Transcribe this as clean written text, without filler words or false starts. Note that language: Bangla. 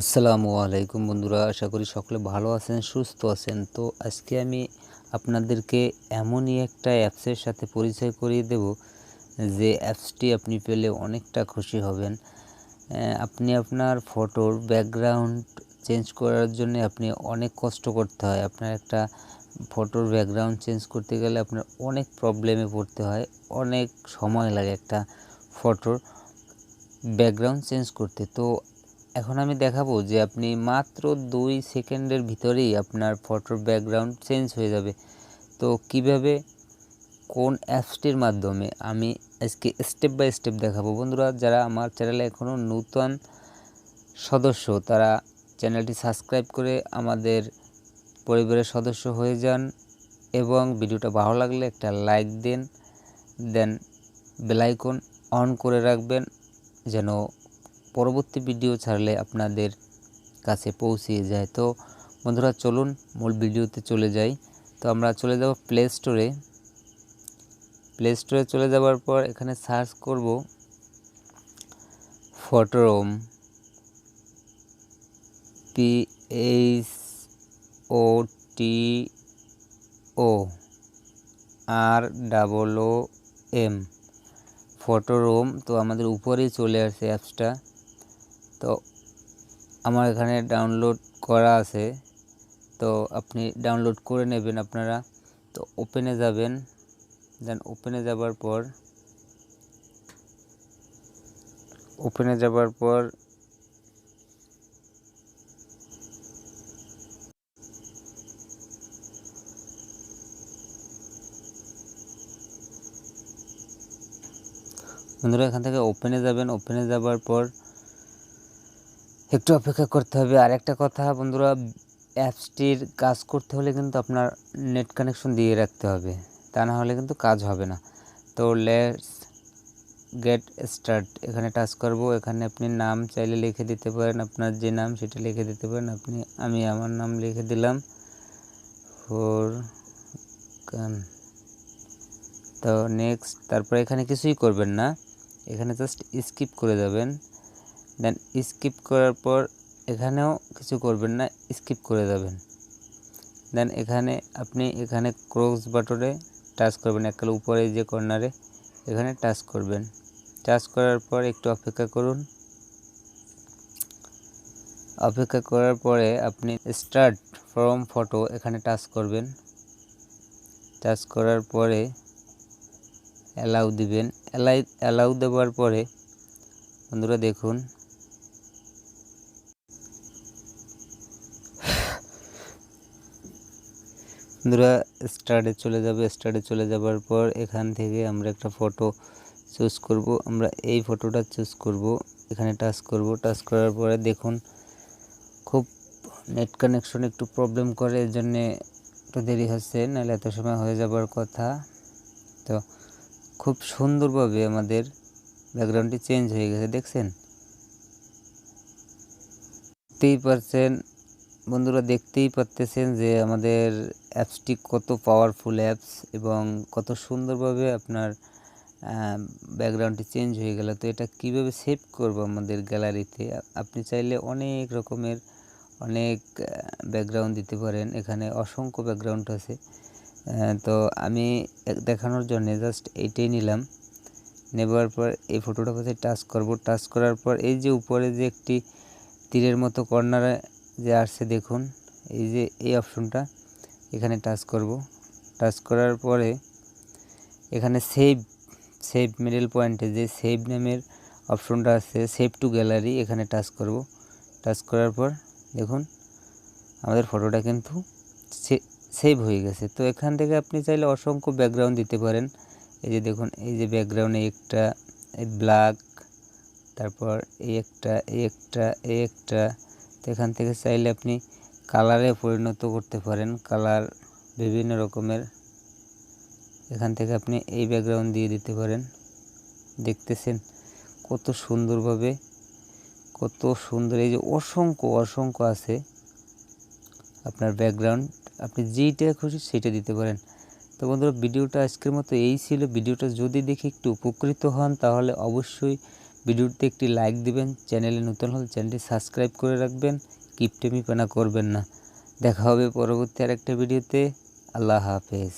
আসসালামু আলাইকুম বন্ধুরা, আশা করি সকলে ভালো আছেন, সুস্থ আছেন। তো আজকে আমি আপনাদেরকে এমনই একটা অ্যাপসের সাথে পরিচয় করিয়ে দেব, যে অ্যাপসটি আপনি পেলে অনেকটা খুশি হবেন। আপনি আপনার ফটোর ব্যাকগ্রাউন্ড চেঞ্জ করার জন্য আপনি অনেক কষ্ট করতে হয়। আপনার একটা ফটোর ব্যাকগ্রাউন্ড চেঞ্জ করতে গেলে আপনার অনেক প্রবলেমে পড়তে হয়, অনেক সময় লাগে একটা ফটোর ব্যাকগ্রাউন্ড চেঞ্জ করতে। তো এখন আমি দেখাবো যে আপনি মাত্র 2 সেকেন্ডের ভিতরেই আপনার ফটোর ব্যাকগ্রাউন্ড চেঞ্জ হয়ে যাবে। তো কিভাবে, কোন অ্যাপসটির মাধ্যমে, আমি আজকে স্টেপ বাই স্টেপ দেখাবো। বন্ধুরা, যারা আমার চ্যানেলে এখনও নূতন সদস্য, তারা চ্যানেলটি সাবস্ক্রাইব করে আমাদের পরিবারের সদস্য হয়ে যান এবং ভিডিওটা ভালো লাগলে একটা লাইক দেন, দেন বেল আইকন অন করে রাখবেন, যেন পরবর্তী ভিডিও ছাড়লে আপনাদের কাছে পৌঁছিয়ে যায়। তো বন্ধুরা, চলুন মূল ভিডিওতে চলে যাই। তো আমরা চলে যাব প্লে স্টোরে। চলে যাওয়ার পর এখানে সার্চ করব ফটোরোম, PHOTOROM, ফটোরোম। তো আমাদের উপরেই চলে আসে অ্যাপসটা। তো আমার এখানে ডাউনলোড করা আছে, তো আপনি ডাউনলোড করে নেবেন আপনারা। তো ওপেনে যাবেন, দেন ওপেনে যাবার পর বন্ধুরা এখান থেকে ওপেনে যাবেন। ওপেনে যাবার পর একটু অপেক্ষা করতে হবে। আর একটা কথা বন্ধুরা, অ্যাপসটির কাজ করতে হলে কিন্তু আপনার নেট কানেকশন দিয়ে রাখতে হবে, তা না হলে কিন্তু কাজ হবে না। তো লেটস গেট স্টার্ট, এখানে টাচ করব। এখানে আপনি নাম চাইলে লিখে দিতে পারেন, আপনার যে নাম সেটা লিখে দিতে পারেন। আমি আমার নাম লিখে দিলাম ফোরকান। তো নেক্সট, তারপর এখানে কিছুই করবেন না, এখানে জাস্ট স্কিপ করে যাবেন। দেন স্কিপ করার পর এখানেও কিছু করবেন না, স্কিপ করে যাবেন। দেন এখানে ক্রস বাটনে টাচ করবেন, একেবারে উপরে যে কর্নারে, এখানে টাচ করবেন। টাচ করার পর একটু অপেক্ষা করুন। অপেক্ষা করার পরে আপনি স্টার্ট ফ্রম ফটো এখানে টাচ করবেন। টাচ করার পরে অ্যালাউ দিবেন। অ্যালাউ দেওয়ার পরে বন্ধুরা দেখুন, বন্ধুরা স্টার্টে চলে যাবে। স্টার্টে চলে যাবার পর এখান থেকে আমরা একটা ফটো চুজ করব। আমরা এই ফটোটা চুজ করব, এখানে টাচ করব। টাচ করার পরে দেখুন, খুব নেট কানেকশন একটু প্রবলেম করে, এর জন্যে একটু দেরি হচ্ছে, নাহলে এত সময় হয়ে যাবার কথা। তো খুব সুন্দরভাবে আমাদের ব্যাকগ্রাউন্ডটি চেঞ্জ হয়ে গেছে, দেখছেন? বন্ধুরা দেখতেই পারতেছেন যে আমাদের অ্যাপসটি কত পাওয়ারফুল অ্যাপস এবং কত সুন্দরভাবে আপনার ব্যাকগ্রাউন্ডটি চেঞ্জ হয়ে গেল। তো এটা কিভাবে সেভ করব আমাদের গ্যালারিতে? আপনি চাইলে অনেক রকমের ব্যাকগ্রাউন্ড দিতে পারেন, এখানে অসংখ্য ব্যাকগ্রাউন্ড আছে। তো আমি দেখানোর জন্য জাস্ট এইটাই নিলাম। নেবার পর এই ফটোটা পাশে টাচ করব। টাচ করার পর এই যে উপরে যে একটি তীরের মতো কর্নারে যে আসছে দেখুন, এই যে এই অপশনটা, এখানে টাচ করব। টাচ করার পরে এখানে সেভ মিডল পয়েন্টে যে সেভ নামের অপশনটা আছে, সেভ টু গ্যালারি, এখানে টাচ করব। টাচ করার পর দেখুন আমাদের ফটোটা কিন্তু সেভ হয়ে গেছে। তো এখান থেকে আপনি চাইলে অসংখ্য ব্যাকগ্রাউন্ড দিতে পারেন। এই যে দেখুন, এই যে ব্যাকগ্রাউন্ডে একটা ব্ল্যাক, তারপর এই একটা। তো এখান থেকে চাইলে আপনি কালারে পরিণত করতে পারেন, কালার বিভিন্ন রকমের। এখান থেকে আপনি এই ব্যাকগ্রাউন্ড দিয়ে দিতে পারেন। দেখতেছেন কত সুন্দরভাবে, কত সুন্দর। এই যে অসংখ্য আছে আপনার ব্যাকগ্রাউন্ড, আপনি যেইটা খুশি সেইটা দিতে পারেন। তো বন্ধুরা, ভিডিওটা আজকের মতো এই ছিল। ভিডিওটা যদি দেখে একটু উপকৃত হন, তাহলে অবশ্যই ভিডিওতে একটি লাইক দিবেন, চ্যানেলে নতুন হলে চ্যানেলটি সাবস্ক্রাইব করে রাখবেন, কিপটেমিপানা করবেন না। দেখা হবে পরবর্তী আরেকটা ভিডিওতে। আল্লাহ হাফেজ।